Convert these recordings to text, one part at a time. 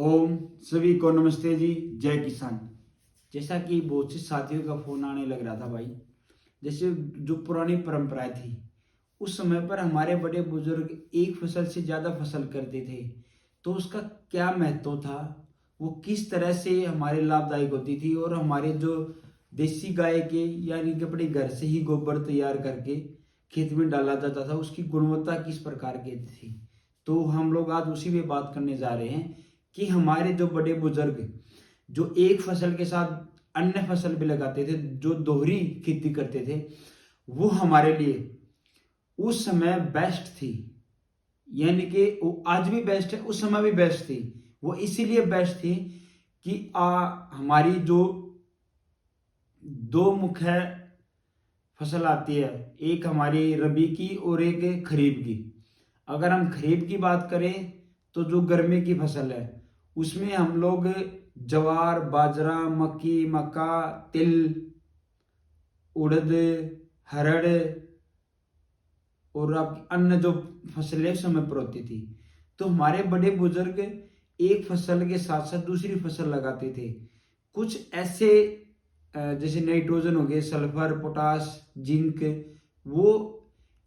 ओम सभी को नमस्ते जी। जय किसान। जैसा कि बहुत से साथियों का फोन आने लग रहा था भाई, जैसे जो पुरानी परंपराएं थी उस समय पर हमारे बड़े बुजुर्ग एक फसल से ज्यादा फसल करते थे, तो उसका क्या महत्व था, वो किस तरह से हमारे लाभदायक होती थी, और हमारे जो देसी गाय के यानी कि अपने घर से ही गोबर तैयार करके खेत में डाला जाता था उसकी गुणवत्ता किस प्रकार की थी। तो हम लोग आज उसी पे बात करने जा रहे हैं कि हमारे जो बड़े बुजुर्ग जो एक फसल के साथ अन्य फसल भी लगाते थे, जो दोहरी खेती करते थे, वो हमारे लिए उस समय बेस्ट थी। यानी कि वो आज भी बेस्ट है, उस समय भी बेस्ट थी। वो इसीलिए बेस्ट थी कि हमारी जो दो मुख्य फसल आती है, एक हमारी रबी की और एक खरीफ की। अगर हम खरीफ की बात करें तो जो गर्मी की फसल है उसमें हम लोग ज्वार, बाजरा, मक्की, मक्का, तिल, उड़द, हरड़ और आप अन्य जो फसलें समय पर होती थी। तो हमारे बड़े बुजुर्ग एक फसल के साथ साथ दूसरी फसल लगाते थे। कुछ ऐसे जैसे नाइट्रोजन हो गए, सल्फर, पोटास, जिंक, वो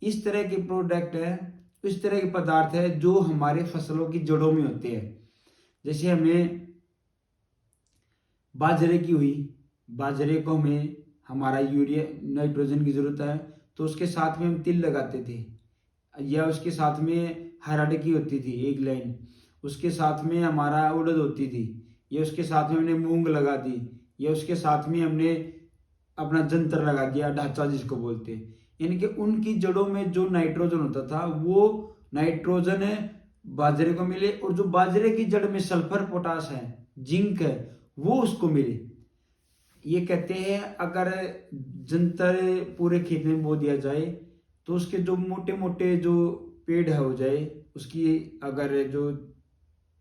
इस तरह के प्रोडक्ट है, इस तरह के पदार्थ है जो हमारे फसलों की जड़ों में होते हैं। जैसे हमें बाजरे की हुई, बाजरे को हमें हमारा यूरिया नाइट्रोजन की जरूरत है, तो उसके साथ में हम तिल लगाते थे, या उसके साथ में हरड़ की होती थी एक लाइन, उसके साथ में हमारा उड़द होती थी, या उसके साथ में हमने मूंग लगा दी, या उसके साथ में हमने अपना जंतर लगा दिया, ढांचा जिसको बोलते हैं। यानी कि उनकी जड़ों में जो नाइट्रोजन होता था वो नाइट्रोजन बाजरे को मिले, और जो बाजरे की जड़ में सल्फर, पोटास है, जिंक है, वो उसको मिले। ये कहते हैं अगर जंतर पूरे खेत में बो दिया जाए तो उसके जो मोटे मोटे जो पेड़ है हो जाए, उसकी अगर जो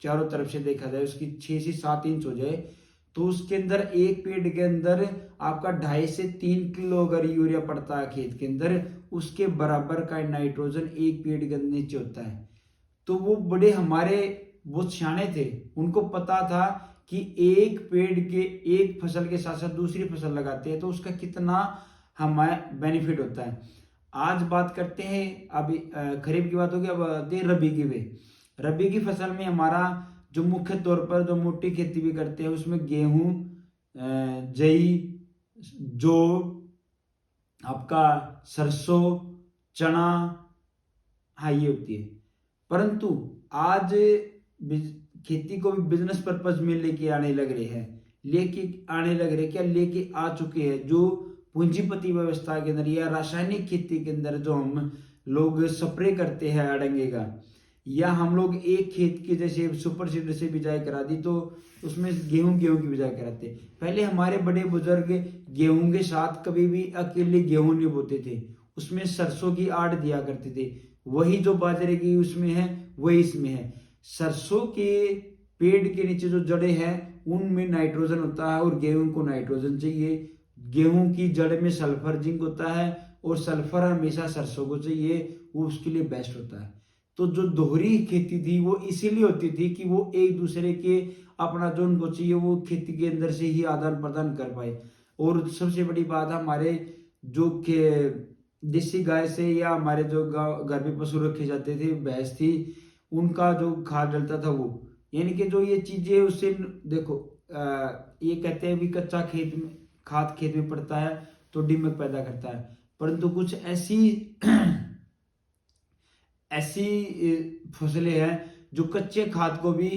चारों तरफ से देखा जाए उसकी 6 से 7 इंच हो जाए, तो उसके अंदर एक पेड़ के अंदर आपका 2.5 से 3 किलो अगर यूरिया पड़ता है खेत के अंदर, उसके बराबर का नाइट्रोजन एक पेड़ के नीचे होता है। तो वो बड़े हमारे बहुत सियाने थे, उनको पता था कि एक पेड़ के एक फसल के साथ साथ दूसरी फसल लगाते हैं तो उसका कितना हमें बेनिफिट होता है। आज बात करते हैं, अभी खरीफ की बात होगी, अब आते हैं रबी की वे। रबी की फसल में हमारा जो मुख्य तौर पर जो मोटी खेती भी करते हैं उसमें गेहूं, जई, जौ, आपका सरसों, चना, हाँ ये होती है। परंतु आज खेती को भी बिजनेस पर्पज में लेके आने लग रहे हैं, लेके आ चुके हैं। जो पूंजीपति व्यवस्था के अंदर या रासायनिक खेती के अंदर जो हम लोग स्प्रे करते हैं अड़ंगे का, या हम लोग एक खेत की जैसे सुपर सीडर से बिजाई करा दी तो उसमें गेहूं की बिजाई कराते। पहले हमारे बड़े बुजुर्ग गेहूं के साथ कभी भी अकेले गेहूं नहीं बोते थे, उसमें सरसों की आड़ दिया करते थे। वही जो बाजरे की उसमें है वही इसमें है। सरसों के पेड़ के नीचे जो जड़ें हैं उनमें नाइट्रोजन होता है और गेहूं को नाइट्रोजन चाहिए। गेहूं की जड़ में सल्फर, जिंक होता है, और सल्फर हमेशा सरसों को चाहिए, वो उसके लिए बेस्ट होता है। तो जो दोहरी खेती थी वो इसीलिए होती थी कि वो एक दूसरे के अपना जो उनको चाहिए वो खेती के अंदर से ही आदान प्रदान कर पाए। और सबसे बड़ी बात है, हमारे जो के देसी गाय से या हमारे जो घर में पशु रखे जाते थे, भैंस थी, उनका जो खाद डलता था वो, यानी कि जो ये चीजें उससे देखो, ये कहते हैं भी कच्चा खेत में खाद खेत में पड़ता है तो दीमक पैदा करता है, परंतु कुछ ऐसी ऐसी फसलें हैं जो कच्चे खाद को भी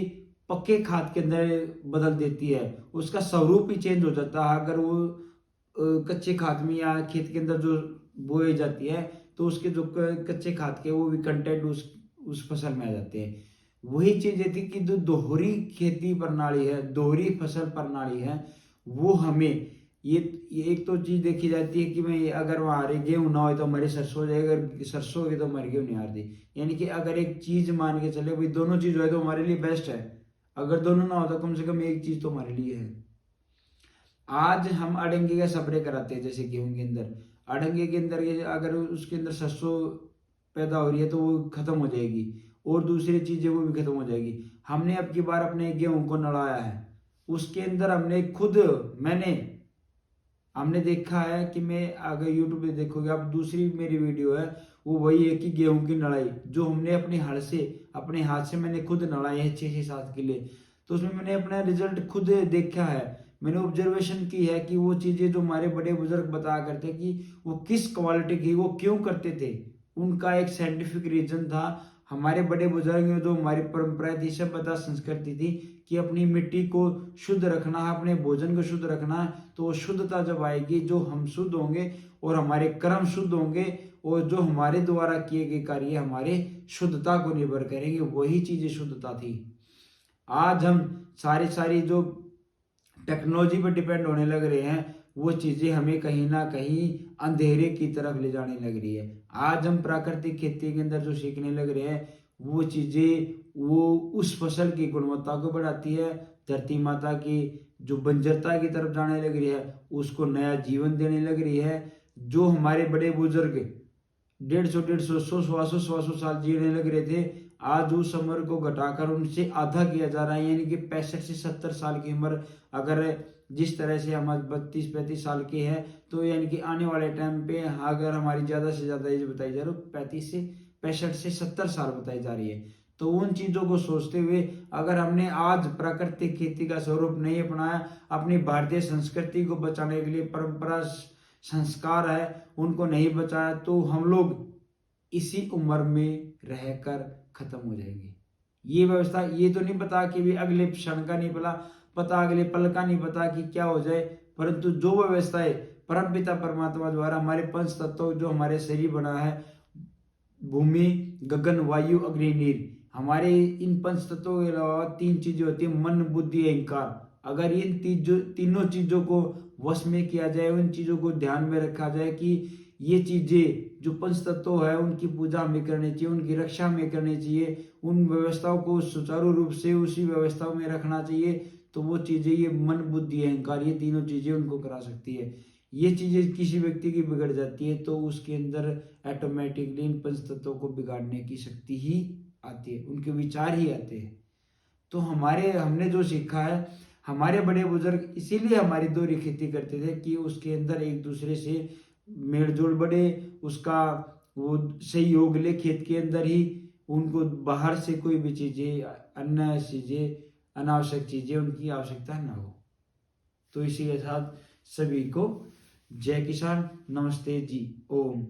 पक्के खाद के अंदर बदल देती है, उसका स्वरूप ही चेंज हो जाता है। अगर वो कच्चे खाद में या खेत के अंदर जो बोई जाती है तो उसके जो कच्चे खाद के वो भी कंटेंट उस फसल में आ जाते हैं। वही चीज ये थी कि जो दोहरी खेती प्रणाली है, दोहरी फसल प्रणाली है, वो हमें ये एक तो चीज देखी जाती है कि मैं अगर हमारे गेहूं ना हो तो हमारी सरसों हो जाएगी, अगर सरसों होगी तो हमारी गेहूं नहीं हारती। यानी कि अगर एक चीज मान के चले भाई दोनों चीज हो तो हमारे लिए बेस्ट है, अगर दोनों ना हो तो कम से कम एक चीज तो हमारे लिए है। आज हम अड़ंगे का स्प्रे कराते हैं, जैसे गेहूं के अंदर अड़ंगे के अंदर अगर उसके अंदर सरसों पैदा हो रही है तो वो खत्म हो जाएगी, और दूसरी चीजें वो भी खत्म हो जाएगी। हमने अब की बार अपने गेहूं को नड़ाया है, उसके अंदर हमने देखा है कि मैं अगर यूट्यूब पे देखोगे आप, दूसरी मेरी वीडियो है वो वही है कि गेहूं की नड़ाई जो हमने अपने हल से अपने हाथ से मैंने खुद नड़ाई है 6 से 7 किले। तो उसमें मैंने अपना रिजल्ट खुद देखा है, मैंने ऑब्जर्वेशन की है कि वो चीजें जो हमारे बड़े बुजुर्ग बताया करते कि वो किस क्वालिटी की वो क्यों करते थे, उनका एक साइंटिफिक रीजन था। हमारे बड़े बुजुर्ग में जो हमारी परंपरा थी, सभ्यता संस्कृति थी कि अपनी मिट्टी को शुद्ध रखना है, अपने भोजन को शुद्ध रखना है, तो वो शुद्धता जब आएगी, जो हम शुद्ध होंगे और हमारे कर्म शुद्ध होंगे और जो हमारे द्वारा किए गए कार्य हमारे शुद्धता को निर्भर करेंगे, वही चीजें शुद्धता थी। आज हम सारी जो टेक्नोलॉजी पर डिपेंड होने लग रहे हैं, वो चीजें हमें कहीं ना कहीं अंधेरे की तरफ ले जाने लग रही है। आज हम प्राकृतिक खेती के अंदर जो सीखने लग रहे हैं, वो चीजें वो उस फसल की गुणवत्ता को बढ़ाती है, धरती माता की जो बंजरता की तरफ जाने लग रही है उसको नया जीवन देने लग रही है। जो हमारे बड़े बुजुर्ग 150 100 साल जीने लग रहे थे, आज उस उम्र को घटाकर उनसे आधा किया जा रहा है, यानी कि 65 से 70 साल की उम्र अगर जिस तरह से हम 32 35 साल के हैं, तो यानी कि आने वाले टाइम पे अगर हमारी ज्यादा से ज्यादा एज बताई जा रही है 65 से 70 साल बताई जा रही है। तो उन चीजों को सोचते हुए अगर हमने आज प्राकृतिक खेती का स्वरूप नहीं अपनाया, अपनी भारतीय संस्कृति को बचाने के लिए परंपरा संस्कार है उनको नहीं बचाया, तो हम लोग इसी उम्र में रहकर खत्म हो जाएंगे। ये व्यवस्था, ये तो नहीं पता कि भी अगले क्षण का नहीं पता अगले पल का नहीं पता कि क्या हो जाए, परंतु जो व्यवस्था है परमपिता परमात्मा द्वारा हमारे पंच तत्व जो हमारे शरीर बना है, भूमि गगन वायु अग्नि नीर, हमारे इन पंच तत्वों के अलावा 3 चीजें होती है, मन बुद्धि अहंकार। अगर इन तीनों चीजों को वश में किया जाए, उन चीजों को ध्यान में रखा जाए कि ये चीजें जो पंच तत्व है उनकी पूजा हमें करनी चाहिए, उनकी रक्षा हमें करनी चाहिए, उन व्यवस्थाओं को सुचारू रूप से उसी व्यवस्था में रखना चाहिए, तो वो चीजें ये मन बुद्धि अहंकार ये तीनों चीजें उनको करा सकती है। ये चीजें किसी व्यक्ति की बिगड़ जाती है तो उसके अंदर ऑटोमेटिकली इन पंच तत्वों को बिगाड़ने की शक्ति ही आती है, उनके विचार ही आते हैं। तो हमने जो सीखा है, हमारे बड़े बुजुर्ग इसीलिए हमारी दोहरी खेती करते थे कि उसके अंदर एक दूसरे से मेलजोल बढ़े, उसका वो सहयोग ले खेत के अंदर ही, उनको बाहर से कोई भी चीजें अन्य चीजें अनावश्यक चीजें उनकी आवश्यकता ना हो। तो इसी के साथ सभी को जय किसान, नमस्ते जी, ओम।